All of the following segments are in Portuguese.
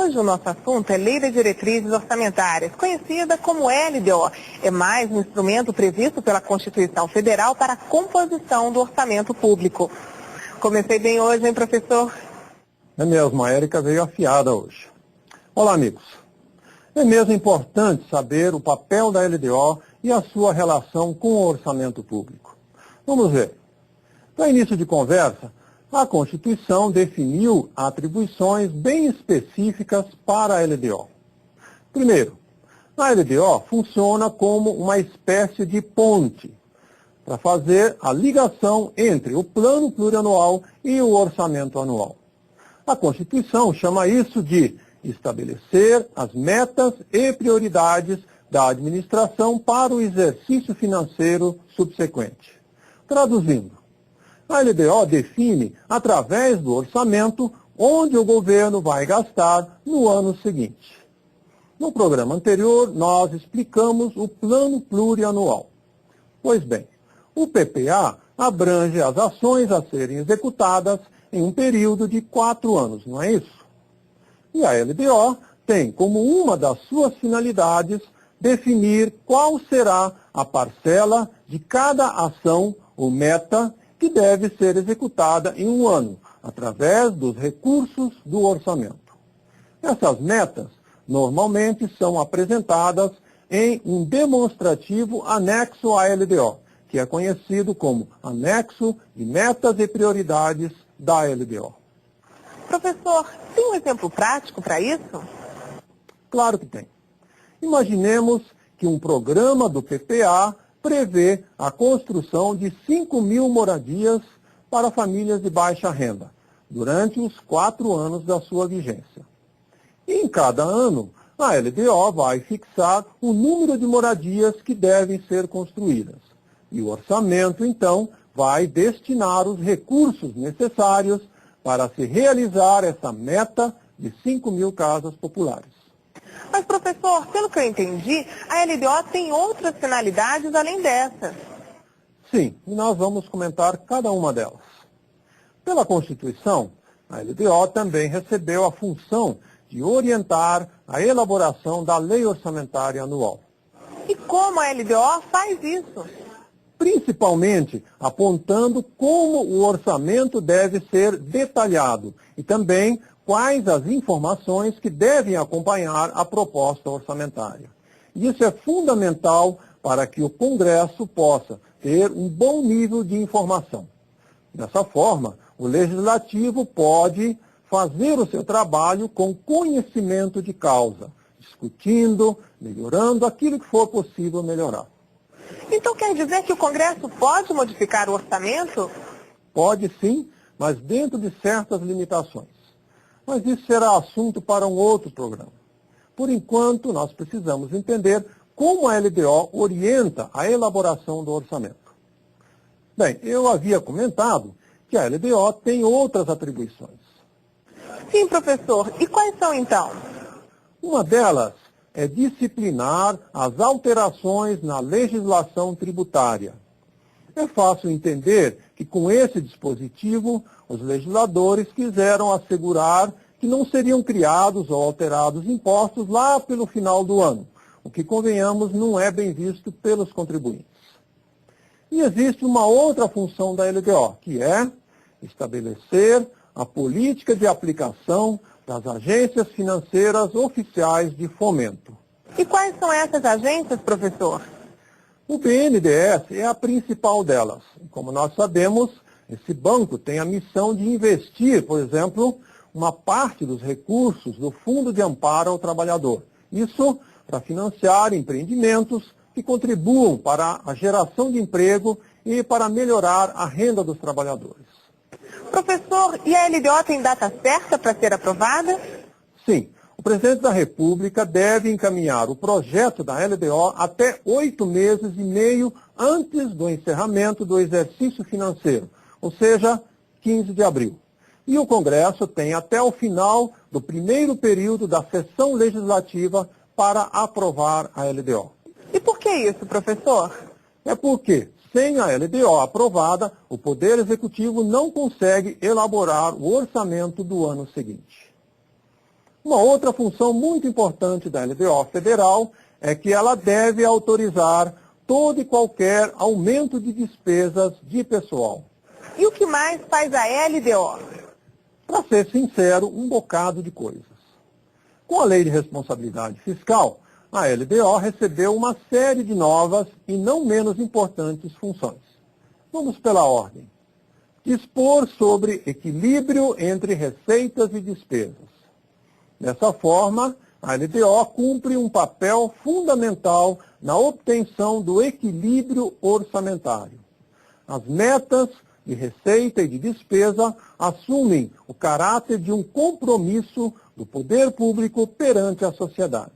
Hoje o nosso assunto é Lei de Diretrizes Orçamentárias, conhecida como LDO. É mais um instrumento previsto pela Constituição Federal para a composição do orçamento público. Comecei bem hoje, hein, professor? É mesmo, a Érica veio afiada hoje. Olá, amigos. É mesmo importante saber o papel da LDO e a sua relação com o orçamento público. Vamos ver. Para início de conversa, a Constituição definiu atribuições bem específicas para a LDO. Primeiro, a LDO funciona como uma espécie de ponte para fazer a ligação entre o plano plurianual e o orçamento anual. A Constituição chama isso de estabelecer as metas e prioridades da administração para o exercício financeiro subsequente. Traduzindo, a LDO define, através do orçamento, onde o governo vai gastar no ano seguinte. No programa anterior, nós explicamos o plano plurianual. Pois bem, o PPA abrange as ações a serem executadas em um período de 4 anos, não é isso? E a LDO tem como uma das suas finalidades definir qual será a parcela de cada ação ou meta que deve ser executada em um ano, através dos recursos do orçamento. Essas metas normalmente são apresentadas em um demonstrativo anexo à LDO, que é conhecido como Anexo de Metas e Prioridades da LDO. Professor, tem um exemplo prático para isso? Claro que tem. Imaginemos que um programa do PPA prevê a construção de 5.000 moradias para famílias de baixa renda, durante os 4 anos da sua vigência. E em cada ano, a LDO vai fixar o número de moradias que devem ser construídas. E o orçamento, então, vai destinar os recursos necessários para se realizar essa meta de 5.000 casas populares. Mas, professor, pelo que eu entendi, a LDO tem outras finalidades além dessa. Sim, e nós vamos comentar cada uma delas. Pela Constituição, a LDO também recebeu a função de orientar a elaboração da Lei Orçamentária Anual. E como a LDO faz isso? Principalmente apontando como o orçamento deve ser detalhado e também quais as informações que devem acompanhar a proposta orçamentária. Isso é fundamental para que o Congresso possa ter um bom nível de informação. Dessa forma, o Legislativo pode fazer o seu trabalho com conhecimento de causa, discutindo, melhorando aquilo que for possível melhorar. Então quer dizer que o Congresso pode modificar o orçamento? Pode sim, mas dentro de certas limitações. Mas isso será assunto para um outro programa. Por enquanto, nós precisamos entender como a LDO orienta a elaboração do orçamento. Bem, eu havia comentado que a LDO tem outras atribuições. Sim, professor. E quais são, então? Uma delas é disciplinar as alterações na legislação tributária. É fácil entender que com esse dispositivo, os legisladores quiseram assegurar que não seriam criados ou alterados impostos lá pelo final do ano, o que, convenhamos, não é bem visto pelos contribuintes. E existe uma outra função da LDO, que é estabelecer a política de aplicação das agências financeiras oficiais de fomento. E quais são essas agências, professor? O BNDES é a principal delas. Como nós sabemos, esse banco tem a missão de investir, por exemplo, uma parte dos recursos do Fundo de Amparo ao Trabalhador. Isso para financiar empreendimentos que contribuam para a geração de emprego e para melhorar a renda dos trabalhadores. Professor, e a LDO tem data certa para ser aprovada? Sim. O presidente da República deve encaminhar o projeto da LDO até 8 meses e meio antes do encerramento do exercício financeiro, ou seja, 15 de abril. E o Congresso tem até o final do primeiro período da sessão legislativa para aprovar a LDO. E por que isso, professor? É porque, sem a LDO aprovada, o Poder Executivo não consegue elaborar o orçamento do ano seguinte. Uma outra função muito importante da LDO federal é que ela deve autorizar todo e qualquer aumento de despesas de pessoal. E o que mais faz a LDO? Para ser sincero, um bocado de coisas. Com a Lei de Responsabilidade Fiscal, a LDO recebeu uma série de novas e não menos importantes funções. Vamos pela ordem. Dispor sobre equilíbrio entre receitas e despesas. Dessa forma, a LDO cumpre um papel fundamental na obtenção do equilíbrio orçamentário. As metas de receita e de despesa assumem o caráter de um compromisso do poder público perante a sociedade.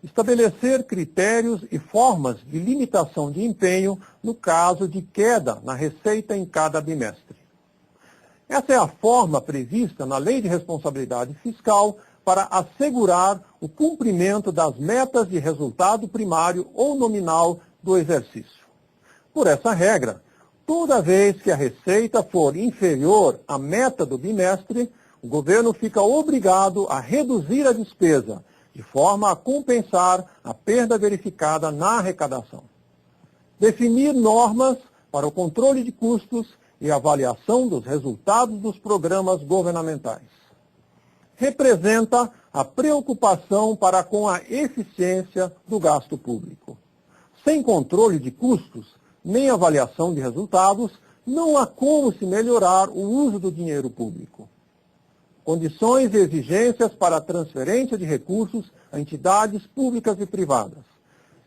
Estabelecer critérios e formas de limitação de empenho no caso de queda na receita em cada bimestre. Essa é a forma prevista na Lei de Responsabilidade Fiscal para assegurar o cumprimento das metas de resultado primário ou nominal do exercício. Por essa regra, toda vez que a receita for inferior à meta do bimestre, o governo fica obrigado a reduzir a despesa, de forma a compensar a perda verificada na arrecadação. Definir normas para o controle de custos e avaliação dos resultados dos programas governamentais. Representa a preocupação para com a eficiência do gasto público. Sem controle de custos, nem avaliação de resultados, não há como se melhorar o uso do dinheiro público. Condições e exigências para a transferência de recursos a entidades públicas e privadas.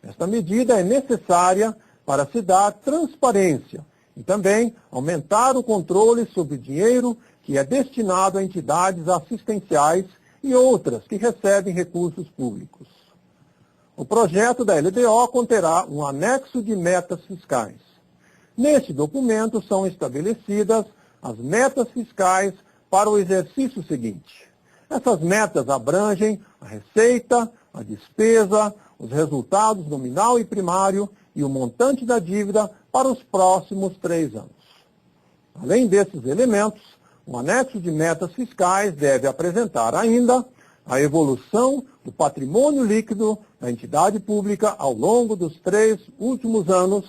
Esta medida é necessária para se dar transparência e também aumentar o controle sobre o dinheiro que é destinado a entidades assistenciais e outras que recebem recursos públicos. O projeto da LDO conterá um anexo de metas fiscais. Neste documento são estabelecidas as metas fiscais para o exercício seguinte. Essas metas abrangem a receita, a despesa, os resultados nominal e primário e o montante da dívida para os próximos 3 anos. Além desses elementos, o anexo de metas fiscais deve apresentar ainda a evolução do patrimônio líquido da entidade pública ao longo dos 3 últimos anos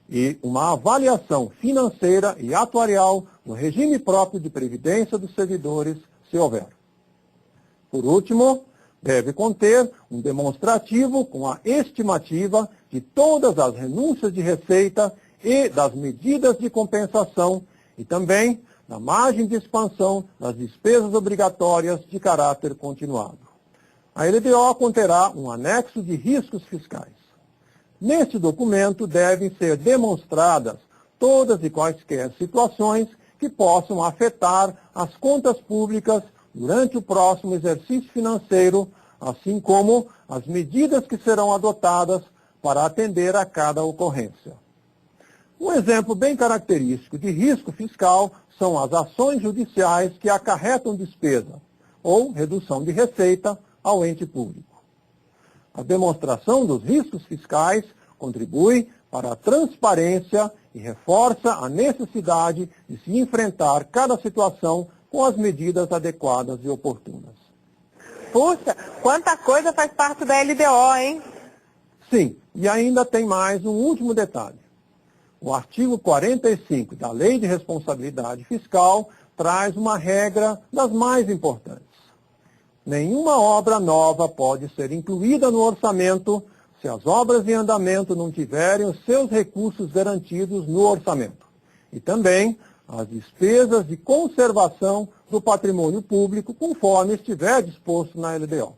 e uma avaliação financeira e atuarial no regime próprio de previdência dos servidores, se houver. Por último, deve conter um demonstrativo com a estimativa de todas as renúncias de receita e das medidas de compensação e também da margem de expansão das despesas obrigatórias de caráter continuado. A LDO conterá um anexo de riscos fiscais. Neste documento devem ser demonstradas todas e quaisquer situações que possam afetar as contas públicas durante o próximo exercício financeiro, assim como as medidas que serão adotadas para atender a cada ocorrência. Um exemplo bem característico de risco fiscal são as ações judiciais que acarretam despesa ou redução de receita ao ente público. A demonstração dos riscos fiscais contribui para a transparência e reforça a necessidade de se enfrentar cada situação com as medidas adequadas e oportunas. Puxa, quanta coisa faz parte da LDO, hein? Sim, e ainda tem mais um último detalhe. O artigo 45 da Lei de Responsabilidade Fiscal traz uma regra das mais importantes. Nenhuma obra nova pode ser incluída no orçamento se as obras em andamento não tiverem os seus recursos garantidos no orçamento. E também as despesas de conservação do patrimônio público, conforme estiver disposto na LDO.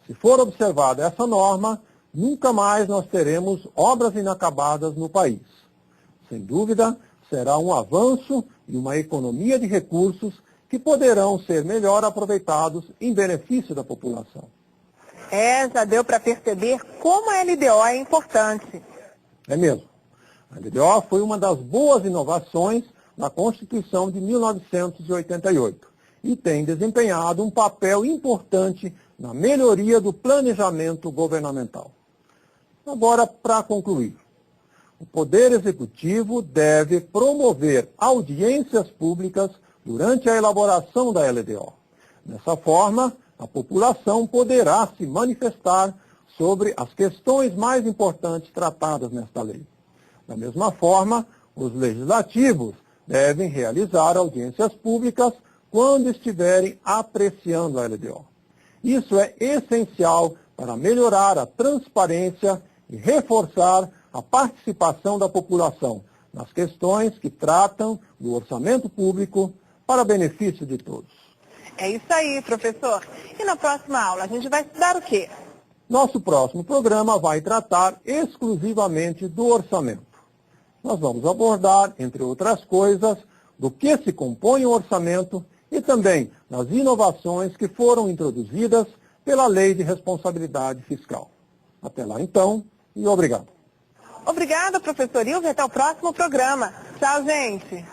Se for observada essa norma, nunca mais nós teremos obras inacabadas no país. Sem dúvida, será um avanço e uma economia de recursos que poderão ser melhor aproveitados em benefício da população. Já deu para perceber como a LDO é importante. É mesmo. A LDO foi uma das boas inovações da Constituição de 1988 e tem desempenhado um papel importante na melhoria do planejamento governamental. Agora, para concluir, o Poder Executivo deve promover audiências públicas durante a elaboração da LDO, Dessa forma, a população poderá se manifestar sobre as questões mais importantes tratadas nesta lei. Da mesma forma, os legislativos devem realizar audiências públicas quando estiverem apreciando a LDO. Isso é essencial para melhorar a transparência e reforçar a participação da população nas questões que tratam do orçamento público para benefício de todos. É isso aí, professor. E na próxima aula a gente vai estudar o quê? Nosso próximo programa vai tratar exclusivamente do orçamento. Nós vamos abordar, entre outras coisas, do que se compõe o orçamento e também das inovações que foram introduzidas pela Lei de Responsabilidade Fiscal. Até lá então, e obrigado. Obrigada, professor Ilvio. Até o próximo programa. Tchau, gente.